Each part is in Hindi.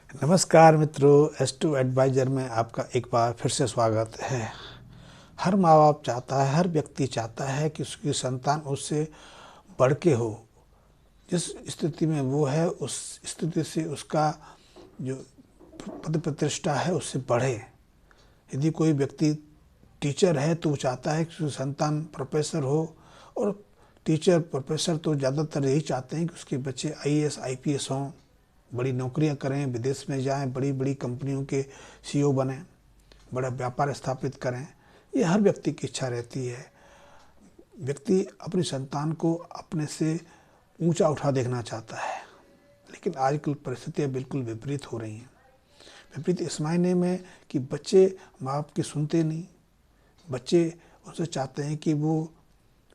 नमस्कार मित्रों, S2 एडवाइज़र में आपका एक बार फिर से स्वागत है। हर माँ बाप चाहता है, हर व्यक्ति चाहता है कि उसकी संतान उससे बढ़ के हो। जिस स्थिति में वो है उस स्थिति से उसका जो पद प्रतिष्ठा है उससे बढ़े। यदि कोई व्यक्ति टीचर है तो वो चाहता है कि उसकी संतान प्रोफेसर हो, और टीचर प्रोफेसर तो ज़्यादातर यही चाहते हैं कि उसके बच्चे आईएएस आईपीएस हों, बड़ी नौकरियां करें, विदेश में जाएं, बड़ी बड़ी कंपनियों के सीईओ बने, बड़ा व्यापार स्थापित करें। ये हर व्यक्ति की इच्छा रहती है। व्यक्ति अपनी संतान को अपने से ऊंचा उठा देखना चाहता है, लेकिन आजकल परिस्थितियां बिल्कुल विपरीत हो रही हैं। विपरीत इस मायने में कि बच्चे माँ बाप की सुनते नहीं। बच्चे उनसे चाहते हैं कि वो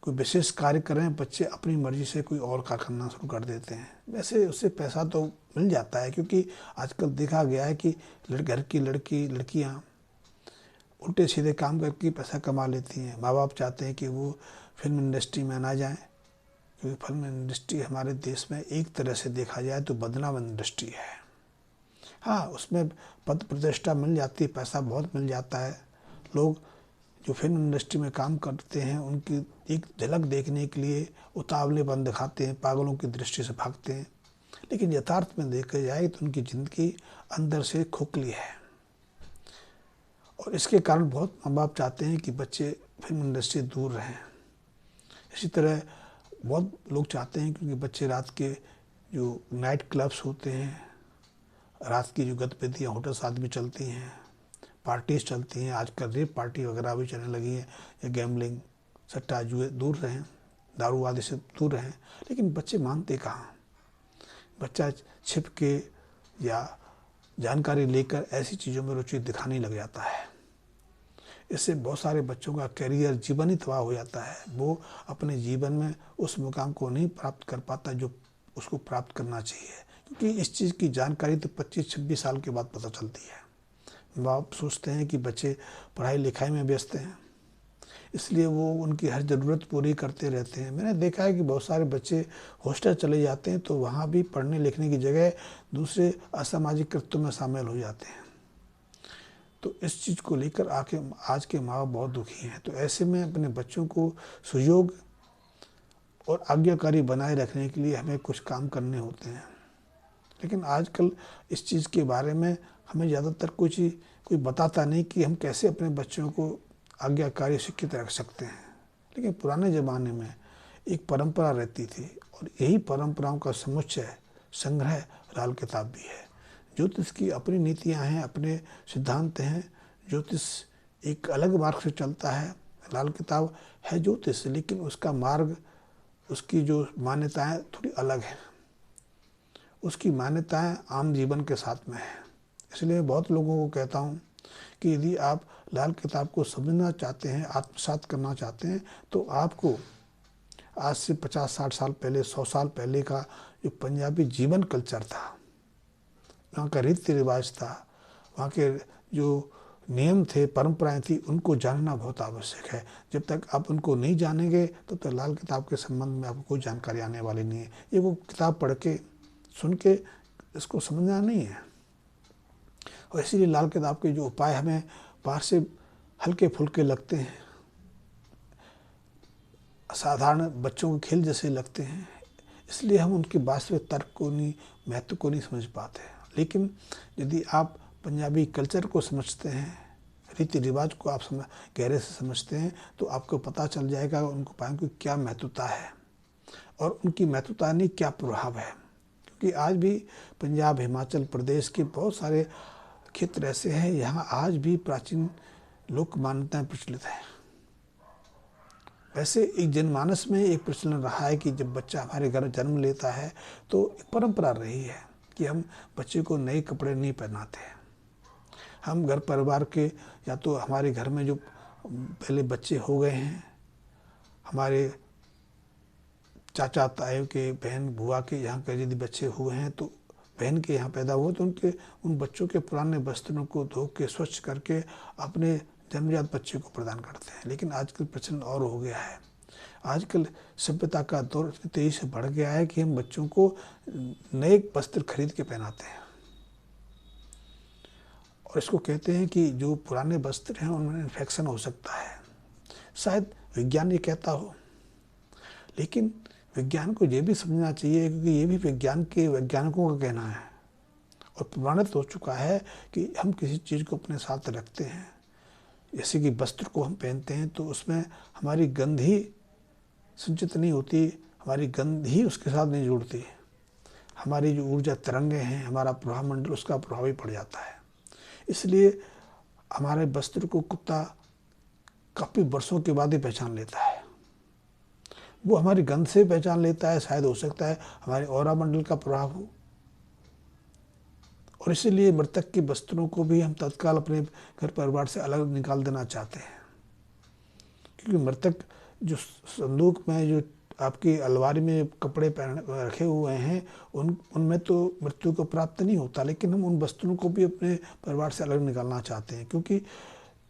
कोई विशेष कार्य करें, बच्चे अपनी मर्जी से कोई और कार्य करना शुरू कर देते हैं। वैसे उससे पैसा तो मिल जाता है, क्योंकि आजकल देखा गया है कि घर की लड़कियां उल्टे सीधे काम करके पैसा कमा लेती हैं। माँ बाप चाहते हैं कि वो फिल्म इंडस्ट्री में ना जाएं, क्योंकि फिल्म इंडस्ट्री हमारे देश में एक तरह से देखा जाए तो बदनाम इंडस्ट्री है। हाँ, उसमें पद प्रतिष्ठा मिल जाती है, पैसा बहुत मिल जाता है। लोग जो फिल्म इंडस्ट्री में काम करते हैं उनकी एक झलक देखने के लिए उतावलेपन दिखाते हैं, पागलों की दृष्टि से भागते हैं। लेकिन यथार्थ में देखा जाए तो उनकी ज़िंदगी अंदर से खोखली है, और इसके कारण बहुत माँ बाप चाहते हैं कि बच्चे फिल्म इंडस्ट्री से दूर रहें। इसी तरह बहुत लोग चाहते हैं, क्योंकि बच्चे रात के जो नाइट क्लब्स होते हैं, रात की जो गतिविधियाँ होटल साथ भी चलती हैं, पार्टीज चलती हैं, आजकल रेप पार्टी वगैरह भी चलने लगी है, या गैम्बलिंग सट्टा जुए, दूर रहें, दारू आदि से दूर रहें। लेकिन बच्चे मानते कहाँ। बच्चा छिप के या जानकारी लेकर ऐसी चीज़ों में रुचि दिखाने लग जाता है। इससे बहुत सारे बच्चों का करियर, जीवन ही तबाह हो जाता है। वो अपने जीवन में उस मुकाम को नहीं प्राप्त कर पाता जो उसको प्राप्त करना चाहिए, क्योंकि इस चीज़ की जानकारी तो 25-26 साल के बाद पता चलती है। बाप सोचते हैं कि बच्चे पढ़ाई लिखाई में व्यस्त हैं, इसलिए वो उनकी हर ज़रूरत पूरी करते रहते हैं। मैंने देखा है कि बहुत सारे बच्चे हॉस्टल चले जाते हैं तो वहाँ भी पढ़ने लिखने की जगह दूसरे असामाजिक कृत्यों में शामिल हो जाते हैं। तो इस चीज़ को लेकर आज के माँ बाप बहुत दुखी हैं। तो ऐसे में अपने बच्चों को सुयोग और आज्ञाकारी बनाए रखने के लिए हमें कुछ काम करने होते हैं। लेकिन आजकल इस चीज़ के बारे में हमें ज़्यादातर कोई बताता नहीं कि हम कैसे अपने बच्चों को आज्ञाकारी शिक्षित रख सकते हैं। लेकिन पुराने ज़माने में एक परंपरा रहती थी, और यही परंपराओं का समुच्चय संग्रह लाल किताब भी है। ज्योतिष की अपनी नीतियाँ हैं, अपने सिद्धांत हैं। ज्योतिष एक अलग मार्ग से चलता है। लाल किताब है ज्योतिष, लेकिन उसका मार्ग, उसकी जो मान्यताएं थोड़ी अलग हैं। उसकी मान्यताएं आम जीवन के साथ में है। इसलिए मैं बहुत लोगों को कहता हूँ कि यदि आप लाल किताब को समझना चाहते हैं, आत्मसात करना चाहते हैं, तो आपको आज से 50-60 साल पहले, 100 साल पहले का जो पंजाबी जीवन कल्चर था, वहाँ का रीति रिवाज था, वहाँ के जो नियम थे, परंपराएं थी, उनको जानना बहुत आवश्यक है। जब तक आप उनको नहीं जानेंगे तब तक लाल किताब के संबंध में आपको कोई जानकारी आने वाली नहीं है। ये वो किताब पढ़ के, सुन के इसको समझना नहीं है। और इसीलिए लाल किताब के जो उपाय हमें बाहर से हल्के फुल्के लगते हैं, साधारण बच्चों के खेल जैसे लगते हैं, इसलिए हम उनके वास्तविक तर्क को नहीं, महत्व को नहीं समझ पाते। लेकिन यदि आप पंजाबी कल्चर को समझते हैं, रीति रिवाज को आप गहरे से समझते हैं, तो आपको पता चल जाएगा उनको पाएंगे कि क्या महत्वता है और उनकी महत्वता नहीं क्या प्रभाव है। क्योंकि आज भी पंजाब, हिमाचल प्रदेश के बहुत सारे क्षेत्र ऐसे हैं, यहाँ आज भी प्राचीन लोक मान्यताएं प्रचलित हैं। वैसे एक जनमानस में एक प्रचलन रहा है कि जब बच्चा हमारे घर जन्म लेता है तो एक परंपरा रही है कि हम बच्चे को नए कपड़े नहीं पहनाते हैं। हम घर परिवार के, या तो हमारे घर में जो पहले बच्चे हो गए हैं, हमारे चाचा ताए के, बहन बुआ के यहाँ के यदि बच्चे हुए हैं, तो बहन के यहाँ पैदा हुए तो उन बच्चों के पुराने वस्त्रों को धो के स्वच्छ करके अपने जन्मजात बच्चे को प्रदान करते हैं। लेकिन आजकल प्रचलन और हो गया है। आजकल सभ्यता का दौर इतनी तेज़ी से बढ़ गया है कि हम बच्चों को नए वस्त्र खरीद के पहनाते हैं। और इसको कहते हैं कि जो पुराने वस्त्र हैं उनमें इन्फेक्शन हो सकता है। शायद विज्ञान ये कहता हो, लेकिन विज्ञान को ये भी समझना चाहिए, क्योंकि ये भी विज्ञान के वैज्ञानिकों का कहना है और प्रमाणित हो चुका है कि हम किसी चीज़ को अपने साथ रखते हैं, जैसे कि वस्त्र को हम पहनते हैं तो उसमें हमारी गंध ही संचित नहीं होती, हमारी गंध ही उसके साथ नहीं जुड़ती, हमारी जो ऊर्जा तरंगे हैं, हमारा प्रभाव मंडल उसका प्रभाव ही पड़ जाता है। इसलिए हमारे वस्त्र को कुत्ता काफ़ी वर्षों के बाद ही पहचान लेता है। वो हमारी गंध से पहचान लेता है, शायद हो सकता है हमारे ऑरा मंडल का प्रभाव हो। और इसीलिए मृतक के वस्त्रों को भी हम तत्काल अपने घर परिवार से अलग निकाल देना चाहते हैं, क्योंकि मृतक जो संदूक में, जो आपकी अलमारी में कपड़े पहन रखे हुए हैं, उनमें तो मृत्यु को प्राप्त नहीं होता, लेकिन हम उन वस्त्रों को भी अपने परिवार से अलग निकालना चाहते हैं। क्योंकि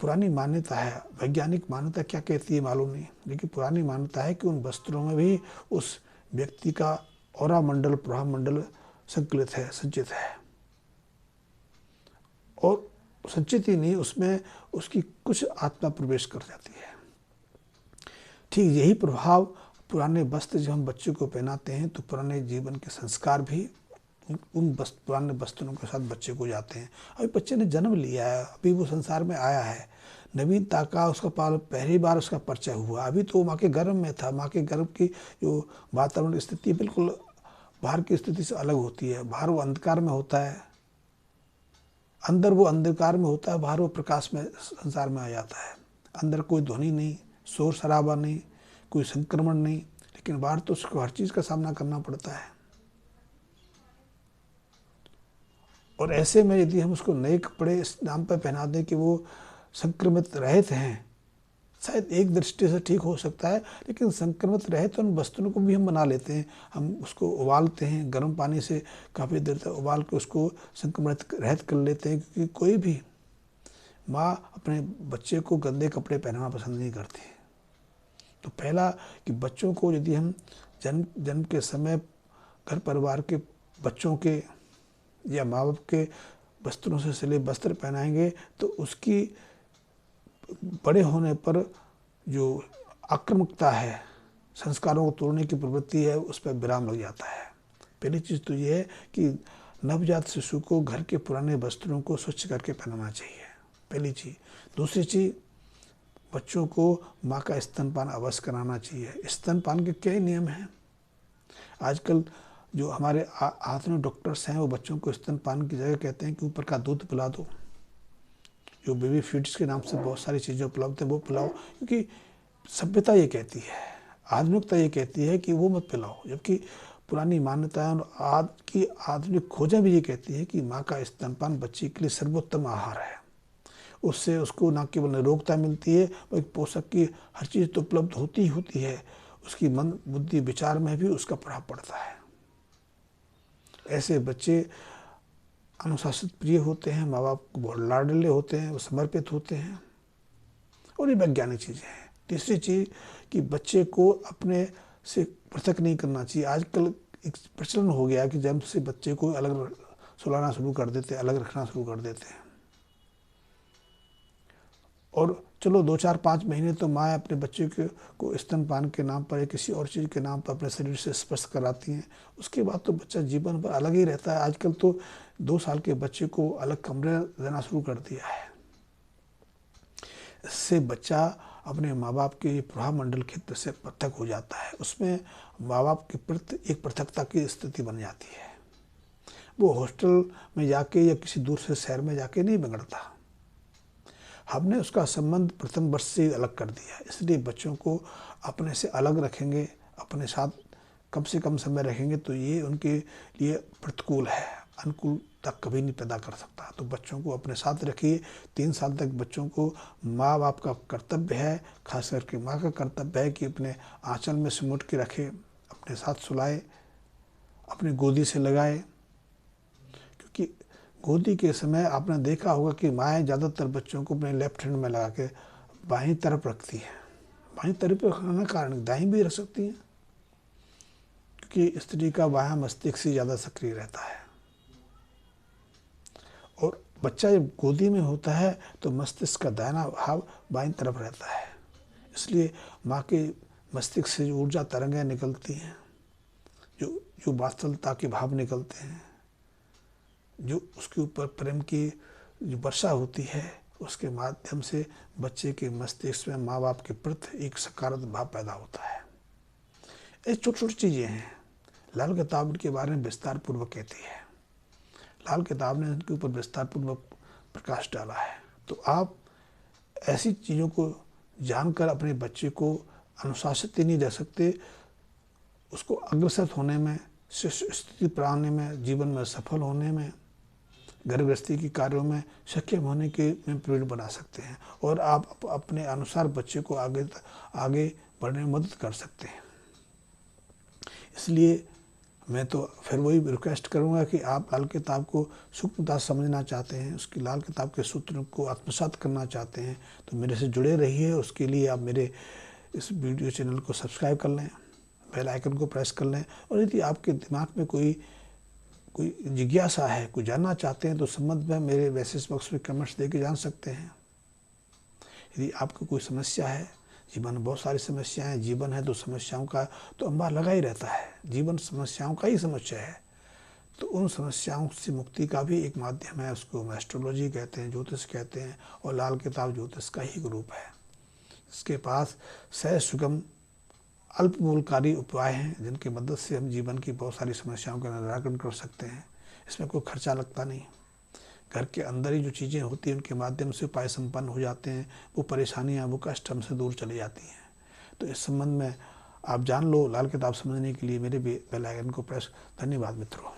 पुरानी मान्यता है, वैज्ञानिक मान्यता क्या कहती है मालूम नहीं, लेकिन पुरानी मान्यता है कि उन वस्त्रों में भी उस व्यक्ति का ऑरा मंडल, प्रभाव मंडल संकलित है, संचित है। और संचित ही नहीं, उसमें उसकी कुछ आत्मा प्रवेश कर जाती है। ठीक यही प्रभाव पुराने वस्त्र जब हम बच्चे को पहनाते हैं तो पुराने जीवन के संस्कार भी उन पुराने वस्त्रों के साथ बच्चे को जाते हैं। अभी बच्चे ने जन्म लिया है, अभी वो संसार में आया है, नवीनता का उसका पहली बार उसका परिचय हुआ। अभी तो माँ के गर्भ में था, माँ के गर्भ की जो वातावरण स्थिति बिल्कुल बाहर की स्थिति से अलग होती है। बाहर वो अंधकार में होता है, अंदर वो अंधकार में होता है, बाहर वो प्रकाश में संसार में आ जाता है। अंदर कोई ध्वनि नहीं, शोर शराबा नहीं, कोई संक्रमण नहीं, लेकिन बाहर तो उसको हर चीज़ का सामना करना पड़ता है। और ऐसे में यदि हम उसको नए कपड़े इस नाम पर पहना दें कि वो संक्रमित रहित हैं, शायद एक दृष्टि से ठीक हो सकता है, लेकिन संक्रमित रहित उन वस्त्रों को भी हम बना लेते हैं। हम उसको उबालते हैं, गर्म पानी से काफ़ी देर तक उबाल के उसको संक्रमित रहित कर लेते हैं, क्योंकि कोई भी माँ अपने बच्चे को गंदे कपड़े पहनाना पसंद नहीं करती। तो पहला कि बच्चों को यदि हम जन्म के समय घर परिवार के बच्चों के या माँ बाप के वस्त्रों से सिले वस्त्र पहनाएंगे तो उसकी बड़े होने पर जो आक्रामकता है, संस्कारों को तोड़ने की प्रवृत्ति है, उस पर विराम लग जाता है। पहली चीज़ तो ये है कि नवजात शिशु को घर के पुराने वस्त्रों को स्वच्छ करके पहनाना चाहिए, पहली चीज़। दूसरी चीज़, बच्चों को माँ का स्तनपान अवश्य कराना चाहिए। स्तनपान के कई नियम हैं। आजकल जो हमारे आधुनिक डॉक्टर्स हैं वो बच्चों को स्तनपान की जगह कहते हैं कि ऊपर का दूध पिला दो, जो बेबी फीड्स के नाम से बहुत सारी चीज़ें उपलब्ध हैं वो पिलाओ, क्योंकि सभ्यता ये कहती है, आधुनिकता ये कहती है कि वो मत पिलाओ, जबकि पुरानी मान्यताएं और आज की आधुनिक खोजें भी ये कहती है कि माँ का स्तनपान बच्चे के लिए सर्वोत्तम आहार है। उससे उसको न केवल निरोगता मिलती है, बल्कि पोषक की हर चीज़ तो उपलब्ध होती ही होती है, उसकी मन बुद्धि विचार में भी उसका प्रभाव पड़ता है। ऐसे बच्चे अनुशासित प्रिय होते हैं, माँ बाप को बहुत लाडले होते हैं, वो समर्पित होते हैं, और ये वैज्ञानिक चीज़ें हैं। तीसरी चीज़ कि बच्चे को अपने से पृथक नहीं करना चाहिए। आजकल एक प्रचलन हो गया कि जब से बच्चे को अलग सुलाना शुरू कर देते हैं, अलग रखना शुरू कर देते हैं। और चलो 2-4-5 महीने तो माँ अपने बच्चे को स्तनपान के नाम पर या किसी और चीज़ के नाम पर अपने शरीर से स्पर्श कराती हैं, उसके बाद तो बच्चा जीवन भर अलग ही रहता है। आजकल तो 2 साल के बच्चे को अलग कमरे देना शुरू कर दिया है। इससे बच्चा अपने माँ बाप के प्रभाव मंडल क्षेत्र से पृथक हो जाता है, उसमें माँ बाप के प्रति एक पृथकता की स्थिति बन जाती है। वो हॉस्टल में जाके या किसी दूसरे शहर में जाके नहीं बिगड़ता, हमने उसका संबंध प्रथम वर्ष से अलग कर दिया। इसलिए बच्चों को अपने से अलग रखेंगे, अपने साथ कम से कम समय रखेंगे तो ये उनके लिए प्रतिकूल है, अनुकूलता कभी नहीं पैदा कर सकता। तो बच्चों को अपने साथ रखिए। 3 साल तक बच्चों को माँ बाप का कर्तव्य है, खास करके माँ का कर्तव्य है कि अपने आंचल में सिमट के रखे, अपने साथ सुलाए, अपनी गोदी से लगाए। क्योंकि गोदी के समय आपने देखा होगा कि माएँ ज़्यादातर बच्चों को अपने लेफ्ट हैंड में लगा के बाईं तरफ रखती हैं। बाईं तरफ रखने का कारण दाईं भी रख सकती हैं, क्योंकि स्त्री का बायां मस्तिष्क से ज़्यादा सक्रिय रहता है। और बच्चा जब गोदी में होता है तो मस्तिष्क का दाहिना भाग बाईं तरफ रहता है, इसलिए माँ के मस्तिष्क से जो ऊर्जा तरंगें निकलती हैं, जो जो वात्सल्यता के भाव निकलते हैं, जो उसके ऊपर प्रेम की जो वर्षा होती है, उसके माध्यम से बच्चे के मस्तिष्क में माँ बाप के प्रति एक सकारात्मक भाव पैदा होता है। ये छोटी छोटी चीज़ें हैं। लाल किताब इनके बारे में विस्तार पूर्वक कहती है। लाल किताब ने इनके ऊपर विस्तार पूर्वक प्रकाश डाला है। तो आप ऐसी चीज़ों को जानकर अपने बच्चे को अनुशासित ही नहीं रह सकते, उसको अग्रसर होने में, स्थिति पाने में, जीवन में सफल होने में, घर गृहस्थी के कार्यों में सक्षम होने के में प्रेरणा बना सकते हैं और आप अपने अनुसार बच्चे को आगे बढ़ने में मदद कर सकते हैं। इसलिए मैं तो फिर वही रिक्वेस्ट करूंगा कि आप लाल किताब को सूक्ष्मता समझना चाहते हैं, उसकी लाल किताब के सूत्रों को आत्मसात करना चाहते हैं, तो मेरे से जुड़े रहिए। उसके लिए आप मेरे इस वीडियो चैनल को सब्सक्राइब कर लें, बेल आइकन को प्रेस कर लें, और यदि आपके दिमाग में कोई जिज्ञासा है, कोई जानना चाहते हैं, तो संबंध में मेरे मैसेज बॉक्स में कमेंट्स देके जान सकते हैं। यदि आपको कोई समस्या है, जीवन में बहुत सारी समस्याएं, जीवन है तो समस्याओं का तो अंबार लगा ही रहता है, जीवन समस्याओं का ही समस्या है, तो उन समस्याओं से मुक्ति का भी एक माध्यम है, उसको हम एस्ट्रोलॉजी कहते हैं, ज्योतिष कहते हैं, और लाल किताब ज्योतिष का ही ग्रुप है। इसके पास सहज सुगम अल्प मूलकारी उपाय हैं, जिनकी मदद से हम जीवन की बहुत सारी समस्याओं का निराकरण कर सकते हैं। इसमें कोई खर्चा लगता नहीं, घर के अंदर ही जो चीज़ें होती हैं उनके माध्यम से उपाय संपन्न हो जाते हैं, वो परेशानियाँ, वो कष्ट हमसे दूर चली जाती हैं। तो इस संबंध में आप जान लो, लाल किताब समझने के लिए मेरे बेल आइकन को प्रेस। धन्यवाद मित्रों।